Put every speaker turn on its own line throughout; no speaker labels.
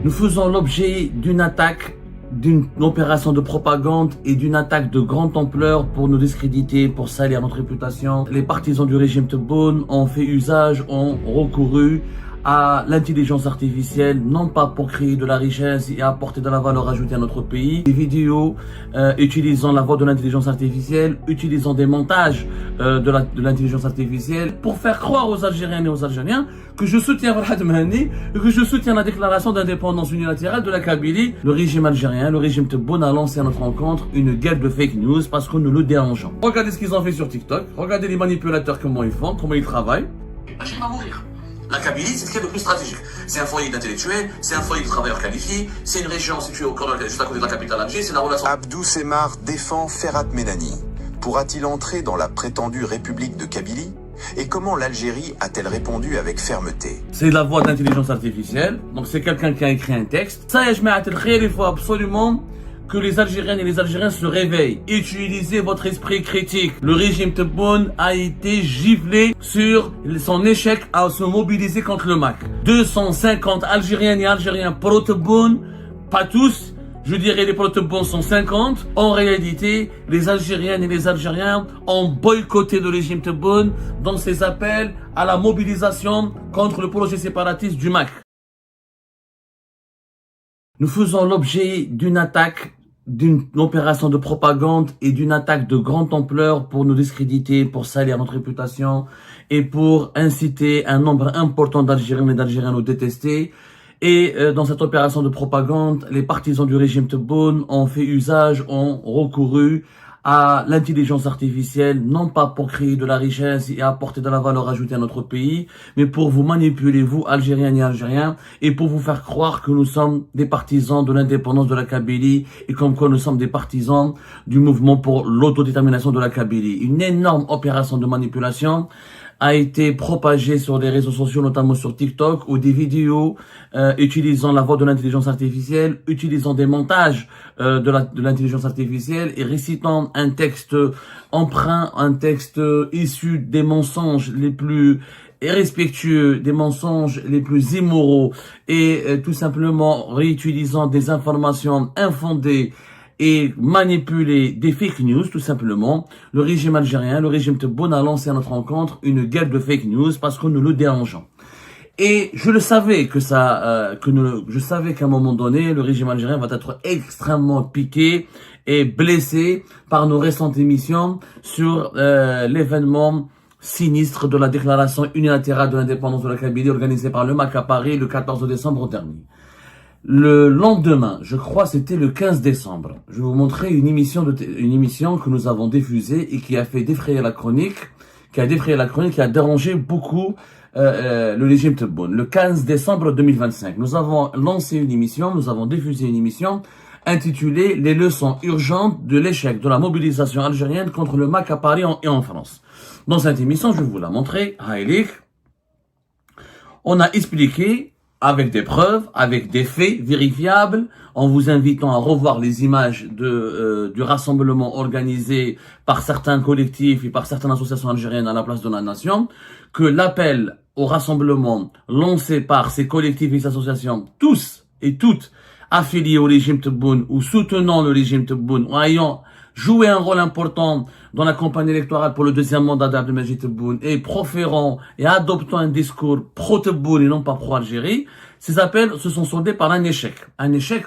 Nous faisons l'objet d'une attaque, d'une opération de propagande et d'une attaque de grande ampleur pour nous discréditer, pour salir notre réputation. Les partisans du régime Tebboune ont fait usage, ont recouru à l'intelligence artificielle, non pas pour créer de la richesse et apporter de la valeur ajoutée à notre pays. Des vidéos utilisant la voix de l'intelligence artificielle, utilisant des montages de l'intelligence artificielle pour faire croire aux Algériennes et aux Algériens que je soutiens Farhad Mahani et que je soutiens la déclaration d'indépendance unilatérale de la Kabylie. Le régime algérien, le régime Tebboune a lancé à notre rencontre une guerre de fake news parce que nous le dérangeons. Regardez ce qu'ils ont fait sur TikTok, regardez les manipulateurs comment ils font, comment ils travaillent.
L'Algérie va mourir. La Kabylie, c'est ce qu'il y a de plus stratégique. C'est un foyer d'intellectuels, c'est un foyer de travailleurs qualifiés, c'est une région située au cœur juste à côté de la capitale Alger, c'est la relation...
Abdou Semar défend Ferhat Ménani. Pourra-t-il entrer dans la prétendue République de Kabylie? Et comment l'Algérie a-t-elle répondu avec fermeté?
C'est la voix d'intelligence artificielle, donc c'est quelqu'un qui a écrit un texte. Ça, il faut absolument que les Algériennes et les Algériens se réveillent. Utilisez votre esprit critique. Le régime Tebboune a été giflé sur son échec à se mobiliser contre le MAC. 250 Algériennes et Algériens pro-Tebboune, pas tous, je dirais les pro-Tebboune sont 50. En réalité, les Algériennes et les Algériens ont boycotté le régime Tebboune dans ses appels à la mobilisation contre le projet séparatiste du MAC. Nous faisons l'objet d'une attaque, d'une opération de propagande et d'une attaque de grande ampleur pour nous discréditer, pour salir notre réputation et pour inciter un nombre important d'Algériens et d'Algériens à nous détester. Et dans cette opération de propagande, les partisans du régime Tebboune ont fait usage, ont recouru à l'intelligence artificielle, non pas pour créer de la richesse et apporter de la valeur ajoutée à notre pays, mais pour vous manipuler, vous, Algériennes et Algériens, et pour vous faire croire que nous sommes des partisans de l'indépendance de la Kabylie et comme quoi nous sommes des partisans du mouvement pour l'autodétermination de la Kabylie. Une énorme opération de manipulation a été propagée sur les réseaux sociaux, notamment sur TikTok, où des vidéos utilisant la voix de l'intelligence artificielle, utilisant des montages de l'intelligence artificielle et récitant un texte emprunt, un texte issu des mensonges les plus irrespectueux, des mensonges les plus immoraux et tout simplement réutilisant des informations infondées et manipuler des fake news, tout simplement. Le régime algérien, le régime Tebboune a lancé à notre rencontre une guerre de fake news parce que nous le dérangeons. Et je le savais que je savais qu'à un moment donné, le régime algérien va être extrêmement piqué et blessé par nos récentes émissions sur l'événement sinistre de la déclaration unilatérale de l'indépendance de la Kabylie organisée par le MAC à Paris le 14 décembre dernier. Le lendemain, je crois c'était le 15 décembre, je vais vous montrer une émission que nous avons diffusée et qui a fait défrayer la chronique, qui a dérangé beaucoup le régime Tebboune. Le 15 décembre 2025, nous avons lancé une émission, nous avons diffusé une émission intitulée « Les leçons urgentes de l'échec de la mobilisation algérienne contre le MAC à Paris et en France ». Dans cette émission, je vais vous la montrer, Haïlik, on a expliqué avec des preuves, avec des faits vérifiables, en vous invitant à revoir les images du rassemblement organisé par certains collectifs et par certaines associations algériennes à la place de la nation, que l'appel au rassemblement lancé par ces collectifs et ces associations, tous et toutes affiliés au régime Tebboune ou soutenant le régime Tebboune ou ayant joué un rôle important dans la campagne électorale pour le deuxième mandat d'Abdelmadjid Tebboune et proférant et adoptant un discours pro-Tebboune et non pas pro-Algérie, ces appels se sont soldés par un échec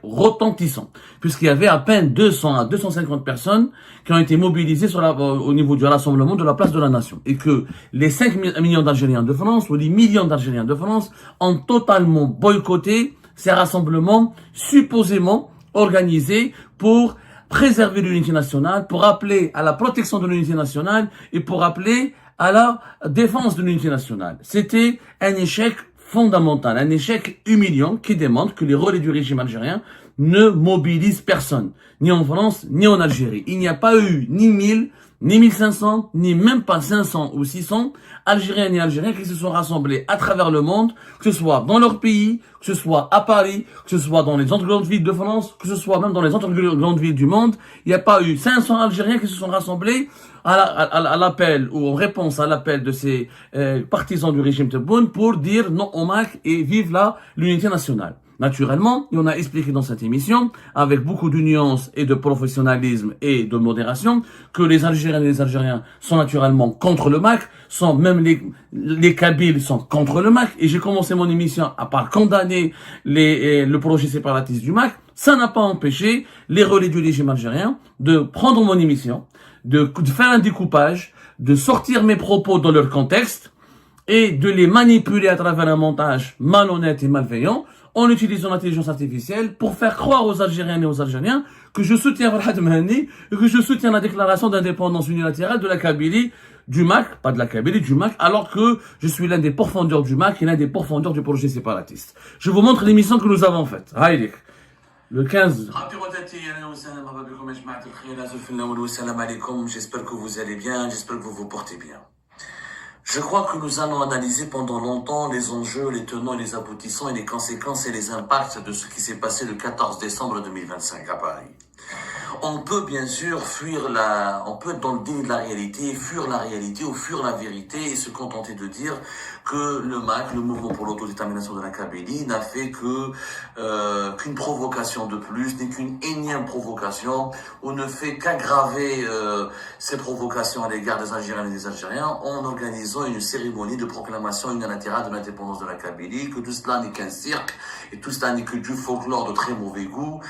retentissant, puisqu'il y avait à peine 200 à 250 personnes qui ont été mobilisées au niveau du rassemblement de la place de la nation, et que les 5 millions d'Algériens de France ou les millions d'Algériens de France ont totalement boycotté ces rassemblements supposément organisés pour préserver l'unité nationale, pour appeler à la protection de l'unité nationale et pour appeler à la défense de l'unité nationale. C'était un échec fondamental, un échec humiliant qui démontre que les relais du régime algérien ne mobilisent personne, ni en France, ni en Algérie. Il n'y a pas eu ni 1000, ni 1500, ni même pas 500 ou 600 Algériennes et Algériens qui se sont rassemblés à travers le monde, que ce soit dans leur pays, que ce soit à Paris, que ce soit dans les autres grandes villes de France, que ce soit même dans les autres grandes villes du monde. Il n'y a pas eu 500 Algériens qui se sont rassemblés à l'appel ou en réponse à l'appel de ces partisans du régime Tebboune pour dire non au MAC et vive l'unité nationale. naturellement, et on a expliqué dans cette émission, avec beaucoup de nuances et de professionnalisme et de modération, que les Algériens et les Algériens sont naturellement contre le MAC, même les Kabyles sont contre le MAC, et j'ai commencé mon émission à part condamner le projet séparatiste du MAC. Ça n'a pas empêché les relais du régime algérien de prendre mon émission, de faire un découpage, de sortir mes propos dans leur contexte, et de les manipuler à travers un montage malhonnête et malveillant en utilisant l'intelligence artificielle pour faire croire aux Algériennes et aux Algériens que je soutiens Farhad Mehani et que je soutiens la déclaration d'indépendance unilatérale de la Kabylie, du MAC, pas de la Kabylie, du MAC, alors que je suis l'un des pourfendeurs du MAC et l'un des pourfendeurs du projet séparatiste. Je vous montre l'émission que nous avons faite. Haïlik. Le 15.
J'espère que vous allez bien, j'espère que vous vous portez bien. Je crois que nous allons analyser pendant longtemps les enjeux, les tenants et les aboutissants et les conséquences et les impacts de ce qui s'est passé le 14 décembre 2025 à Paris. On peut bien sûr on peut être dans le déni de la réalité, fuir la réalité ou fuir la vérité et se contenter de dire que le MAC, le mouvement pour l'autodétermination de la Kabylie, n'a fait qu'une provocation de plus, n'est qu'une énième provocation, ou ne fait qu'aggraver ces provocations à l'égard des Algériens et des Algériens en organisant une cérémonie de proclamation unilatérale de l'indépendance de la Kabylie, que tout cela n'est qu'un cirque et tout cela n'est que du folklore de très mauvais goût.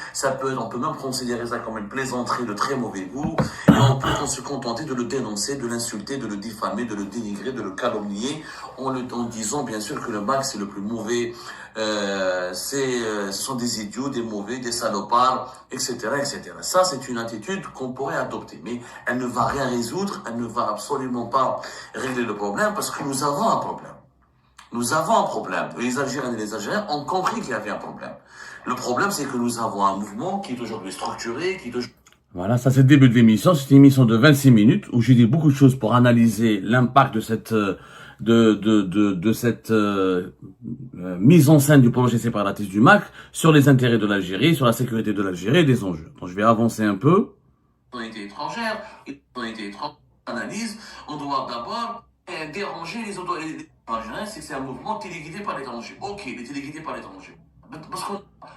On peut même considérer ça comme une plaisanterie de très mauvais goût, et on peut se contenter de le dénoncer, de l'insulter, de le diffamer, de le dénigrer, de le calomnier, en disant bien sûr que le MAC c'est le plus mauvais, ce sont des idiots, des mauvais, des salopards, etc., etc. Ça c'est une attitude qu'on pourrait adopter, mais elle ne va rien résoudre, elle ne va absolument pas régler le problème, parce que nous avons un problème. Nous avons un problème. Les Algériens et les Algériens ont compris qu'il y avait un problème. Le problème, c'est que nous avons un mouvement qui est aujourd'hui structuré,
Voilà, ça c'est le début de l'émission. C'est une émission de 26 minutes où j'ai dit beaucoup de choses pour analyser l'impact de cette mise en scène du projet séparatiste du MAC sur les intérêts de l'Algérie, sur la sécurité de l'Algérie et des enjeux. Donc je vais avancer un peu.
Analyse, on doit d'abord déranger les Algériens, c'est que c'est un mouvement téléguidé par l'étranger. Ok, il est téléguidé par l'étranger. Parce que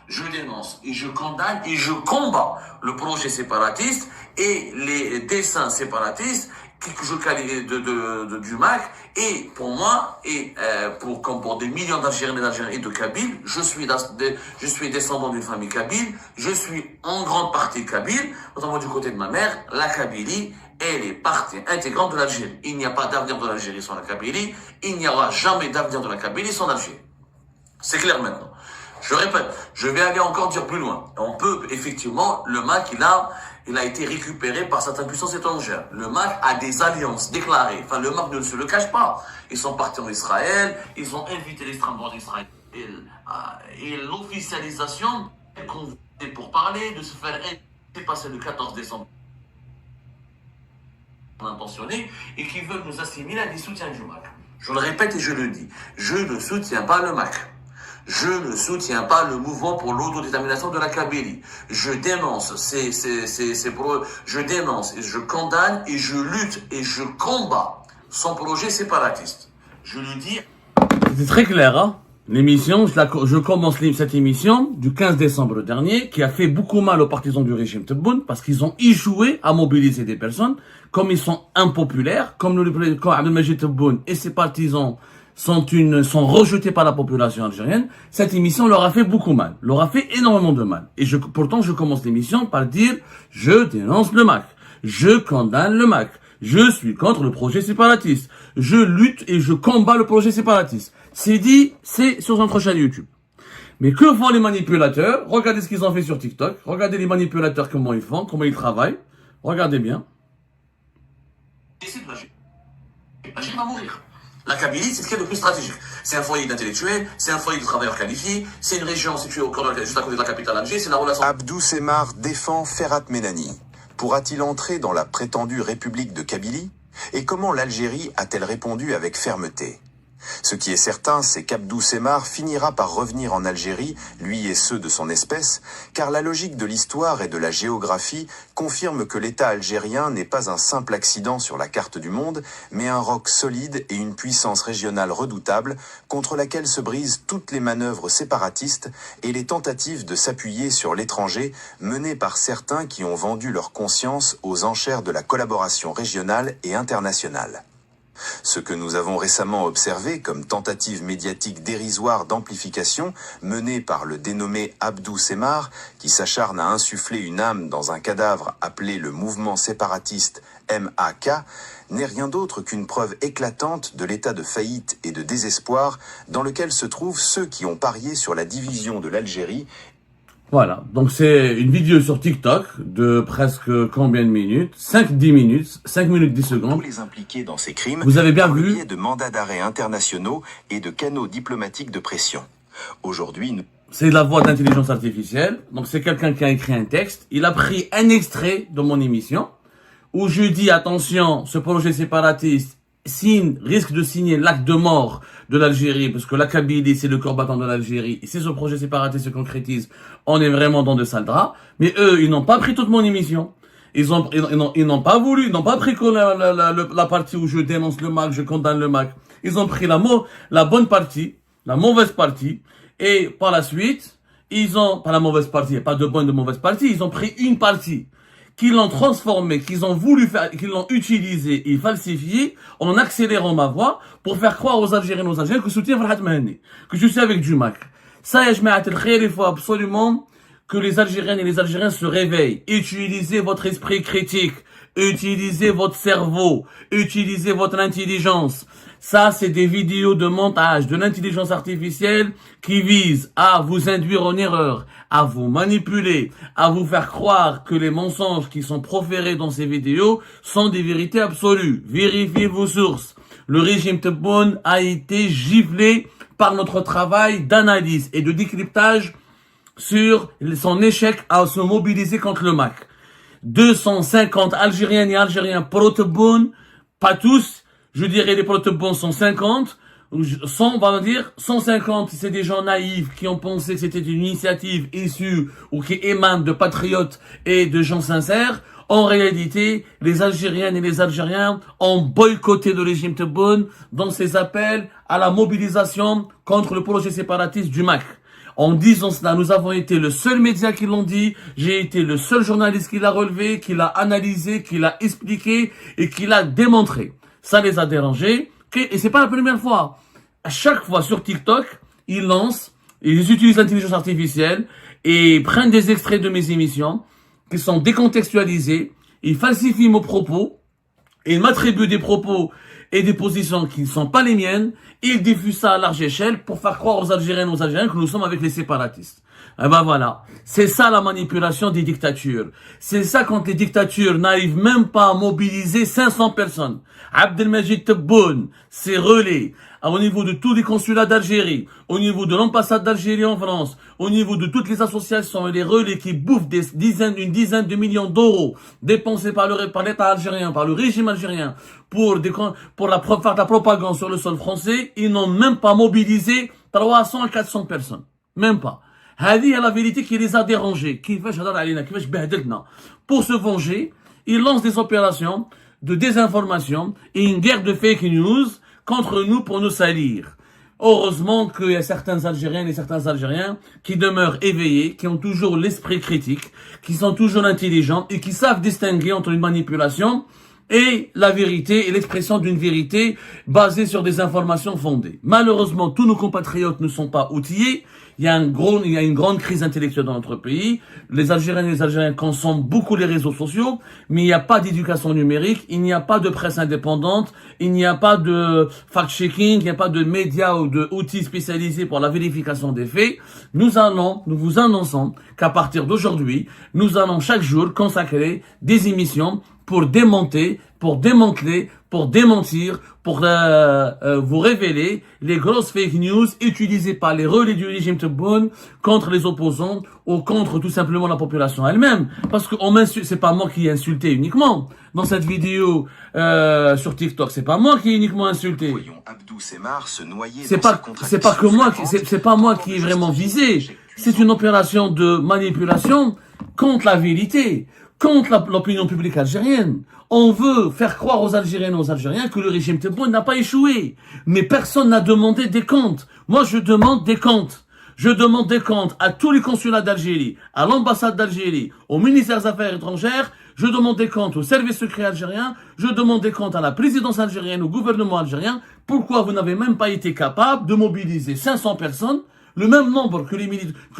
je dénonce et je condamne et je combats le projet séparatiste et les desseins séparatistes que je qualifie du MAC, et pour moi et comme pour des millions d'Algériens et d'Algériens et de Kabyles, je suis descendant d'une famille kabyle, je suis en grande partie kabyle, notamment du côté de ma mère. La Kabylie, elle est partie intégrante de l'Algérie. Il n'y a pas d'avenir de l'Algérie sans la Kabylie, il n'y aura jamais d'avenir de la Kabylie sans l'Algérie. C'est clair maintenant. Je répète, je vais aller encore dire plus loin. On peut, effectivement, le MAC, il a été récupéré par certaines puissances étrangères. Le MAC a des alliances déclarées. Enfin, le MAC ne se le cache pas. Ils sont partis en Israël, ils ont invité l'extrême droite d'Israël. Et l'officialisation pour parler de se faire passer le 14 décembre intentionné et qui veulent nous assimiler à des soutiens du MAC. Je le répète et je le dis, je ne soutiens pas le MAC. Je ne soutiens pas le mouvement pour l'autodétermination de la Kabylie. Je dénonce, je dénonce et je condamne et je lutte et je combats son projet séparatiste. Je le dis.
C'était très clair, hein? L'émission, je commence cette émission du 15 décembre dernier, qui a fait beaucoup mal aux partisans du régime Tebboune, parce qu'ils ont échoué à mobiliser des personnes, comme ils sont impopulaires, comme Abdelmajid Tebboune et ses partisans sont rejetés par la population algérienne. Cette émission leur a fait beaucoup mal, leur a fait énormément de mal. Et pourtant, je commence l'émission par dire, je dénonce le MAC, je condamne le MAC, je suis contre le projet séparatiste, je lutte et je combats le projet séparatiste. C'est dit, c'est sur notre chaîne YouTube. Mais que font les manipulateurs? Regardez ce qu'ils ont fait sur TikTok, regardez les manipulateurs comment ils font, comment ils travaillent, regardez bien.
L'Algérie va mourir. La Kabylie, c'est ce qu'il y a de plus stratégique. C'est un foyer d'intellectuels, c'est un foyer de travailleurs qualifiés, c'est une région située juste à côté de la capitale Alger, c'est la relation...
Abdou Semar défend Ferhat Ménani. Pourra-t-il entrer dans la prétendue République de Kabylie? Et comment l'Algérie a-t-elle répondu avec fermeté? Ce qui est certain, c'est qu'Abdou Semar finira par revenir en Algérie, lui et ceux de son espèce, car la logique de l'histoire et de la géographie confirme que l'État algérien n'est pas un simple accident sur la carte du monde, mais un roc solide et une puissance régionale redoutable contre laquelle se brisent toutes les manœuvres séparatistes et les tentatives de s'appuyer sur l'étranger menées par certains qui ont vendu leur conscience aux enchères de la collaboration régionale et internationale. Ce que nous avons récemment observé comme tentative médiatique dérisoire d'amplification menée par le dénommé Abdou Semar, qui s'acharne à insuffler une âme dans un cadavre appelé le mouvement séparatiste MAK, n'est rien d'autre qu'une preuve éclatante de l'état de faillite et de désespoir dans lequel se trouvent ceux qui ont parié sur la division de l'Algérie.
Voilà, donc c'est une vidéo sur TikTok de presque combien de minutes? 5-10 minutes, 5 minutes 10 secondes.
Tous les impliqués dans ces crimes,
vous avez bien
par le
vu,
biais de mandats d'arrêt internationaux et de canaux diplomatiques de pression. Aujourd'hui,
c'est la voix d'intelligence artificielle. Donc c'est quelqu'un qui a écrit un texte. Il a pris un extrait de mon émission où je dis attention, ce projet séparatiste risque de signer l'acte de mort de l'Algérie, parce que la Kabylie, c'est le corps battant de l'Algérie, et si ce projet séparatiste se concrétise, on est vraiment dans de sales draps. Mais eux, ils n'ont pas pris toute mon émission. Ils n'ont pas voulu, ils n'ont pas pris que la partie où je dénonce le MAC, je condamne le MAC. Ils ont pris la bonne partie, la mauvaise partie, et par la suite, pas la mauvaise partie, il n'y a pas de bonne, de mauvaise partie, ils ont pris une partie, qu'ils l'ont transformé, qu'ils ont voulu faire, qu'ils l'ont utilisé et falsifié en accélérant ma voix pour faire croire aux Algériens que je soutiens Farhat Mahani, que je suis avec du MAC. Ça, il faut absolument que les Algériennes et les Algériens se réveillent. Utilisez votre esprit critique, utilisez votre cerveau, utilisez votre intelligence. Ça, c'est des vidéos de montage de l'intelligence artificielle qui visent à vous induire en erreur, à vous manipuler, à vous faire croire que les mensonges qui sont proférés dans ces vidéos sont des vérités absolues. Vérifiez vos sources. Le régime Tebboune a été giflé par notre travail d'analyse et de décryptage sur son échec à se mobiliser contre le MAC. 250 Algériennes et Algériens pro-Tebboune, pas tous, je dirais les pro-Tebboune sont 50, on va dire 150, c'est des gens naïfs qui ont pensé que c'était une initiative issue ou qui émane de patriotes et de gens sincères. En réalité, les Algériennes et les Algériens ont boycotté le régime Tebboune dans ses appels à la mobilisation contre le projet séparatiste du MAC. En disant cela, nous avons été le seul média qui l'ont dit, j'ai été le seul journaliste qui l'a relevé, qui l'a analysé, qui l'a expliqué et qui l'a démontré. Ça les a dérangés, et c'est pas la première fois. À chaque fois sur TikTok, ils utilisent l'intelligence artificielle et prennent des extraits de mes émissions qui sont décontextualisés, ils falsifient mes propos, et ils m'attribuent des propos et des positions qui ne sont pas les miennes, et ils diffusent ça à large échelle pour faire croire aux Algériennes et aux Algériens que nous sommes avec les séparatistes. Eh ben voilà. C'est ça la manipulation des dictatures. C'est ça quand les dictatures n'arrivent même pas à mobiliser 500 personnes. Abdelmajid Tebboune, ses relais, au niveau de tous les consulats d'Algérie, au niveau de l'ambassade d'Algérie en France, au niveau de toutes les associations et les relais qui bouffent une dizaine de millions d'euros dépensés par l'État algérien, par le régime algérien, pour faire de la propagande sur le sol français, ils n'ont même pas mobilisé 300 à 400 personnes. Même pas. هذه est la vérité qui les a dérangés. Pour se venger, ils lancent des opérations de désinformation et une guerre de fake news contre nous pour nous salir. Heureusement qu'il y a certains Algériennes et certains Algériens qui demeurent éveillés, qui ont toujours l'esprit critique, qui sont toujours intelligents et qui savent distinguer entre une manipulation et la vérité et l'expression d'une vérité basée sur des informations fondées. Malheureusement, tous nos compatriotes ne sont pas outillés. Il y a une grande crise intellectuelle dans notre pays. Les Algériennes et les Algériens consomment beaucoup les réseaux sociaux, mais il n'y a pas d'éducation numérique, il n'y a pas de presse indépendante, il n'y a pas de fact-checking, il n'y a pas de médias ou d'outils spécialisés pour la vérification des faits. Nous vous annonçons qu'à partir d'aujourd'hui, nous allons chaque jour consacrer des émissions pour démonter pour démanteler, pour démentir, pour vous révéler les grosses fake news utilisées par les relais du régime Tebboune contre les opposants ou contre tout simplement la population elle-même. Parce que c'est pas moi qui ai insulté uniquement dans cette vidéo sur TikTok. C'est pas moi qui ai uniquement insulté.
Voyons Abdou Semar se noyer
C'est pas moi qui est vraiment visé. C'est une opération de manipulation contre la vérité, contre l'opinion publique algérienne. On veut faire croire aux Algériennes et aux Algériens que le régime Tebboune n'a pas échoué. Mais personne n'a demandé des comptes. Moi, je demande des comptes. Je demande des comptes à tous les consulats d'Algérie, à l'ambassade d'Algérie, au ministère des Affaires étrangères. Je demande des comptes au service secret algérien. Je demande des comptes à la présidence algérienne, au gouvernement algérien. Pourquoi vous n'avez même pas été capable de mobiliser 500 personnes, le même nombre que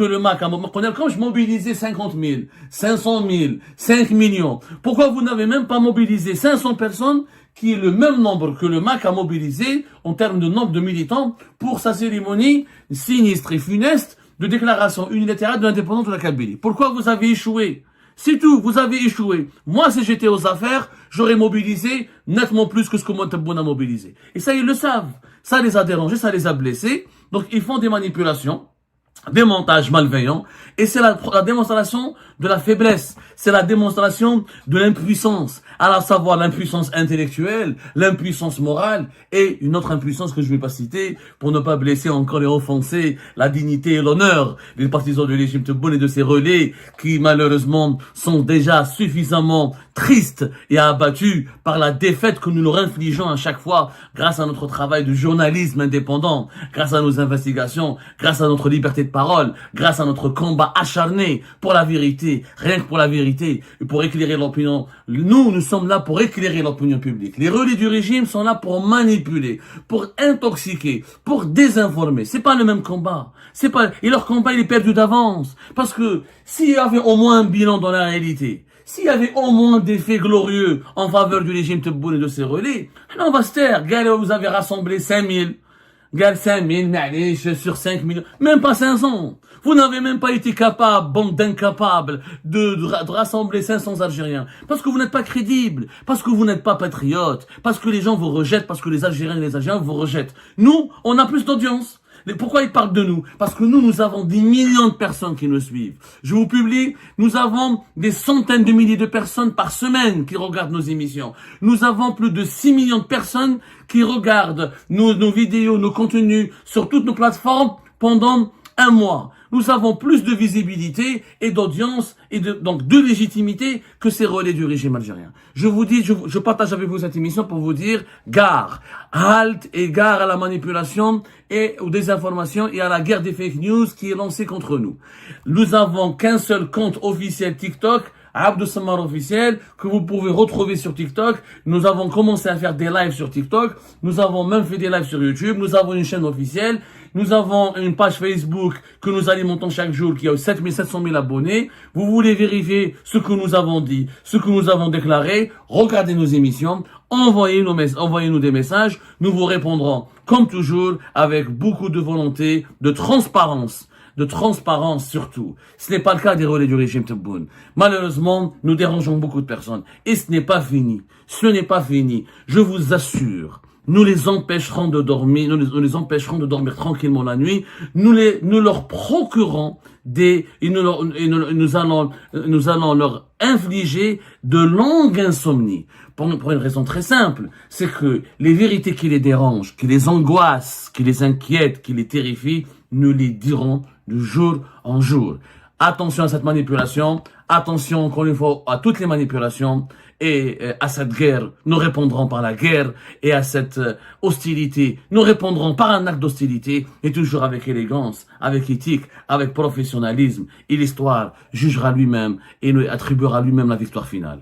le MAC a mobilisé? Quand je mobilisais 50 000, 500 000, 5 millions, pourquoi vous n'avez même pas mobilisé 500 personnes, qui est le même nombre que le MAC a mobilisé en termes de nombre de militants pour sa cérémonie sinistre et funeste de déclaration unilatérale de l'indépendance de la Kabylie? Pourquoi vous avez échoué? C'est tout, vous avez échoué. Moi, si j'étais aux affaires, j'aurais mobilisé nettement plus que ce que moi Tebboune a mobilisé. Et ça, ils le savent. Ça les a dérangés, ça les a blessés. Donc, ils font des manipulations, des montages malveillants. Et c'est la démonstration de la faiblesse. C'est la démonstration de l'impuissance. À savoir l'impuissance intellectuelle, l'impuissance morale et une autre impuissance que je ne vais pas citer pour ne pas blesser encore et offenser la dignité et l'honneur des partisans du régime Tebboune et de ses relais qui malheureusement sont déjà suffisamment tristes et abattus par la défaite que nous leur infligeons à chaque fois grâce à notre travail de journalisme indépendant, grâce à nos investigations, grâce à notre liberté de parole, grâce à notre combat acharné pour la vérité, rien que pour la vérité et pour éclairer l'opinion. Nous sommes là pour éclairer l'opinion publique. Les relais du régime sont là pour manipuler, pour intoxiquer, pour désinformer. C'est pas le même combat. Et leur combat, il est perdu d'avance. Parce que s'il y avait au moins un bilan dans la réalité, s'il y avait au moins des faits glorieux en faveur du régime Tebboune et de ses relais, alors on va se taire. Gars, vous avez rassemblé 5000. Gars, 5000, allez, sur 5 millions. Même pas 500. Vous n'avez même pas été capable, bande d'incapables, de rassembler 500 Algériens. Parce que vous n'êtes pas crédibles. Parce que vous n'êtes pas patriotes. Parce que les gens vous rejettent. Parce que les Algériens et les Algériens vous rejettent. Nous, on a plus d'audience. Pourquoi ils parlent de nous? Parce que nous avons des millions de personnes qui nous suivent. Je vous publie, nous avons des centaines de milliers de personnes par semaine qui regardent nos émissions. Nous avons plus de 6 millions de personnes qui regardent nos vidéos, nos contenus sur toutes nos plateformes pendant un mois. Nous avons plus de visibilité et d'audience et donc de légitimité que ces relais du régime algérien. Je vous dis, je partage avec vous cette émission pour vous dire gare, halte et gare à la manipulation et aux désinformations et à la guerre des fake news qui est lancée contre nous. Nous avons qu'un seul compte officiel TikTok, Abdou Semar officiel, que vous pouvez retrouver sur TikTok. Nous avons commencé à faire des lives sur TikTok. Nous avons même fait des lives sur YouTube. Nous avons une chaîne officielle. Nous avons une page Facebook que nous alimentons chaque jour qui a 700 000 abonnés. Vous voulez vérifier ce que nous avons dit, ce que nous avons déclaré, regardez nos émissions, envoyez-nous des messages. Nous vous répondrons comme toujours avec beaucoup de volonté, de transparence surtout. Ce n'est pas le cas des relais du régime Tebboune. Malheureusement, nous dérangeons beaucoup de personnes. Et ce n'est pas fini. Ce n'est pas fini. Je vous assure. Nous les empêcherons de dormir, nous les empêcherons de dormir tranquillement la nuit. Nous leur procurons nous allons leur infliger de longues insomnies. Pour une raison très simple, c'est que les vérités qui les dérangent, qui les angoissent, qui les inquiètent, qui les terrifient, nous les dirons de jour en jour. Attention à cette manipulation, attention encore une fois à toutes les manipulations et à cette guerre. Nous répondrons par la guerre et à cette hostilité. Nous répondrons par un acte d'hostilité et toujours avec élégance, avec éthique, avec professionnalisme. Et l'histoire jugera lui-même et nous attribuera lui-même la victoire finale.